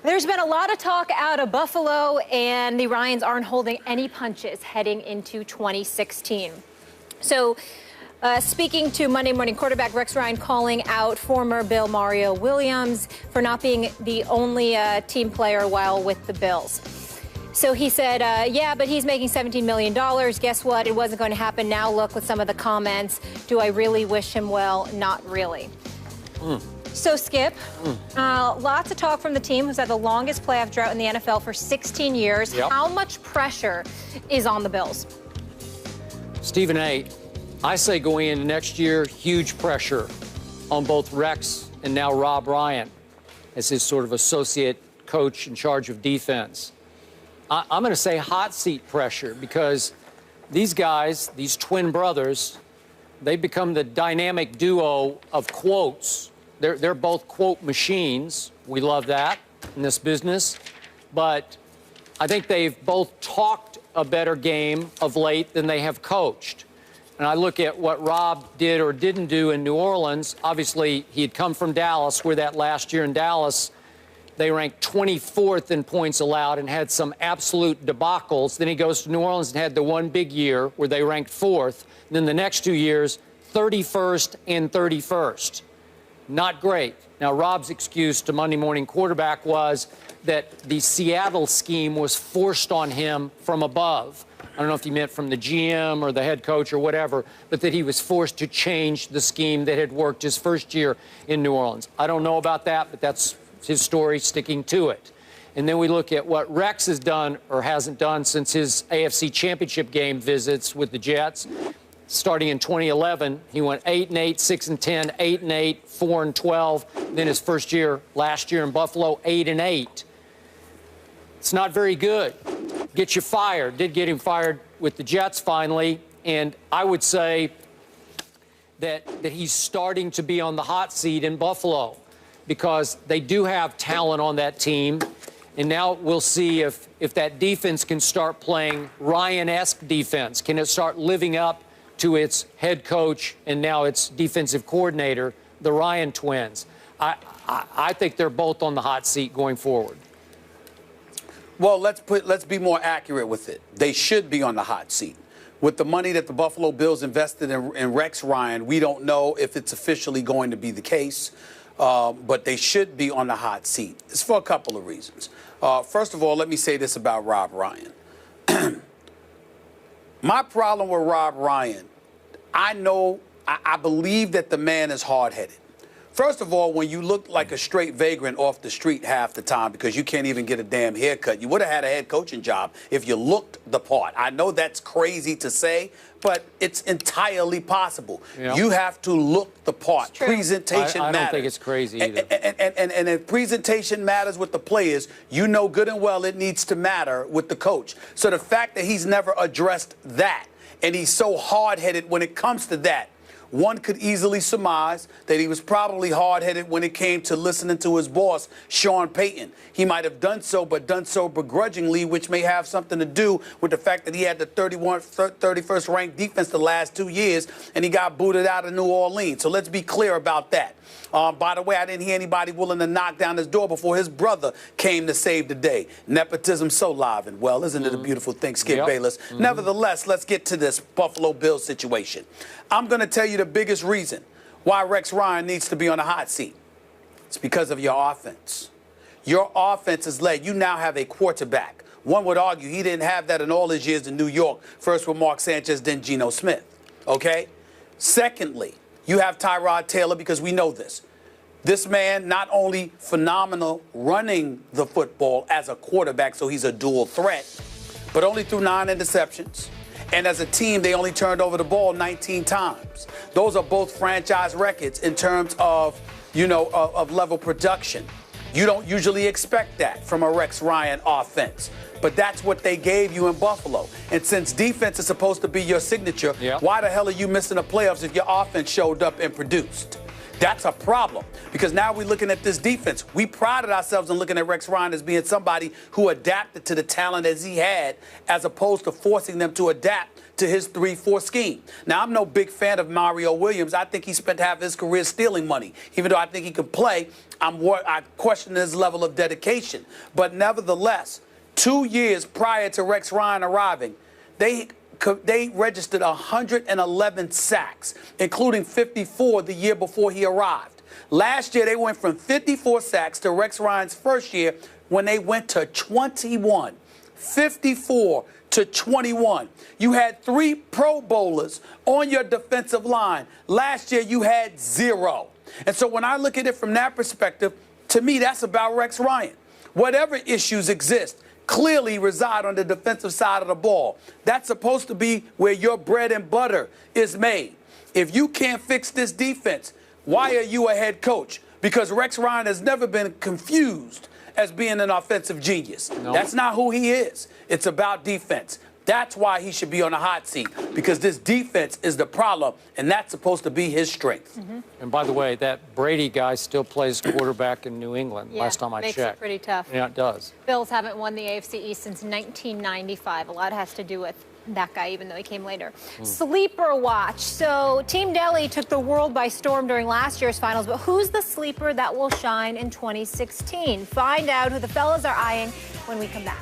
There's been a lot of talk out of Buffalo, and the Ryans aren't holding any punches heading into 2016. So, speaking to Monday Morning Quarterback, Rex Ryan calling out former Bill Mario Williams for not being the only team player while with the Bills. So he said, yeah, but he's making $17 million. Guess what? It wasn't going to happen. Now look with some of the comments. Do I really wish him well? Not really. So, Skip, lots of talk from the team who's had the longest playoff drought in the NFL for 16 years. Yep. How much pressure is on the Bills? Stephen A., I say going into next year, huge pressure on both Rex and now Rob Ryan as his sort of associate coach in charge of defense. I'm going to say hot seat pressure because these guys, these twin brothers, they become the dynamic duo of quotes. They're both quote machines. We love that in this business. But I think they've both talked a better game of late than they have coached. And I look at what Rob did or didn't do in New Orleans. Obviously, he had come from Dallas, where that last year in Dallas, they ranked 24th in points allowed and had some absolute debacles. Then he goes to New Orleans and had the one big year where they ranked 4th. And then the next 2 years, 31st and 31st. Not great. Now, Rob's excuse to Monday Morning Quarterback was that the Seattle scheme was forced on him from above. I don't know if he meant from the GM or the head coach or whatever, but that he was forced to change the scheme that had worked his first year in New Orleans. I don't know about that, but that's his story, sticking to it. And then we look at what Rex has done or hasn't done since his AFC Championship game visits with the Jets. Starting in 2011, he went 8-8, 6-10, 8-8, 4-12. Then his first year, last year in Buffalo, 8-8. It's not very good. Get you fired. Did get him fired with the Jets finally. And I would say that he's starting to be on the hot seat in Buffalo because they do have talent on that team. And now we'll see if that defense can start playing Ryan-esque defense. Can it start living up to its head coach and now its defensive coordinator, the Ryan twins? I think they're both on the hot seat going forward. Well, let's be more accurate with it. They should be on the hot seat. With the money that the Buffalo Bills invested in Rex Ryan, we don't know if it's officially going to be the case, but they should be on the hot seat. It's for a couple of reasons. First of all, let me say this about Rob Ryan. My problem with Rob Ryan, I believe that the man is hard-headed. First of all, when you look like a straight vagrant off the street half the time because you can't even get a damn haircut, you would have had a head coaching job if you looked the part. I know that's crazy to say, but it's entirely possible. Yep. You have to look the part. Presentation matters. I don't think it's crazy either. And if presentation matters with the players, you know good and well it needs to matter with the coach. So the fact that he's never addressed that and he's so hard-headed when it comes to that, one could easily surmise that he was probably hard-headed when it came to listening to his boss, Sean Payton. He might have done so, but done so begrudgingly, which may have something to do with the fact that he had the 31st ranked defense the last 2 years, and he got booted out of New Orleans. So let's be clear about that. By the way, I didn't hear anybody willing to knock down his door before his brother came to save the day. Nepotism so live and well. Isn't it a beautiful thing, Skip Bayless? Nevertheless, let's get to this Buffalo Bills situation. I'm going to tell you the biggest reason why Rex Ryan needs to be on the hot seat. It's because of your offense. Your offense is led. You now have a quarterback. One would argue he didn't have that in all his years in New York, first with Mark Sanchez, then Geno Smith. Okay? Secondly, you have Tyrod Taylor, because we know this. This man, not only phenomenal running the football as a quarterback, so he's a dual threat, but only threw 9 interceptions. And as a team, they only turned over the ball 19 times. Those are both franchise records in terms of, of level production. You don't usually expect that from a Rex Ryan offense. But that's what they gave you in Buffalo. And since defense is supposed to be your signature, why the hell are you missing the playoffs if your offense showed up and produced? That's a problem, because now we're looking at this defense. We prided ourselves on looking at Rex Ryan as being somebody who adapted to the talent as he had, as opposed to forcing them to adapt to his 3-4 scheme. Now, I'm no big fan of Mario Williams. I think he spent half his career stealing money. Even though I think he can play, I question his level of dedication. But nevertheless, 2 years prior to Rex Ryan arriving, they registered 111 sacks, including 54 the year before he arrived. Last year, they went from 54 sacks to Rex Ryan's first year when they went to 21. 54 to 21. You had 3 Pro Bowlers on your defensive line. Last year, you had 0. And so when I look at it from that perspective, to me, that's about Rex Ryan. Whatever issues exist clearly reside on the defensive side of the ball. That's supposed to be where your bread and butter is made. If you can't fix this defense, why are you a head coach? Because Rex Ryan has never been confused as being an offensive genius. No. That's not who he is. It's about defense. That's why he should be on the hot seat, because this defense is the problem, and that's supposed to be his strength. Mm-hmm. And by the way, that Brady guy still plays quarterback in New England, last time I checked. Makes it pretty tough. Yeah, it does. Bills haven't won the AFC East since 1995. A lot has to do with that guy, even though he came later. Sleeper watch. So Team Delhi took the world by storm during last year's finals, but who's the sleeper that will shine in 2016? Find out who the fellas are eyeing when we come back.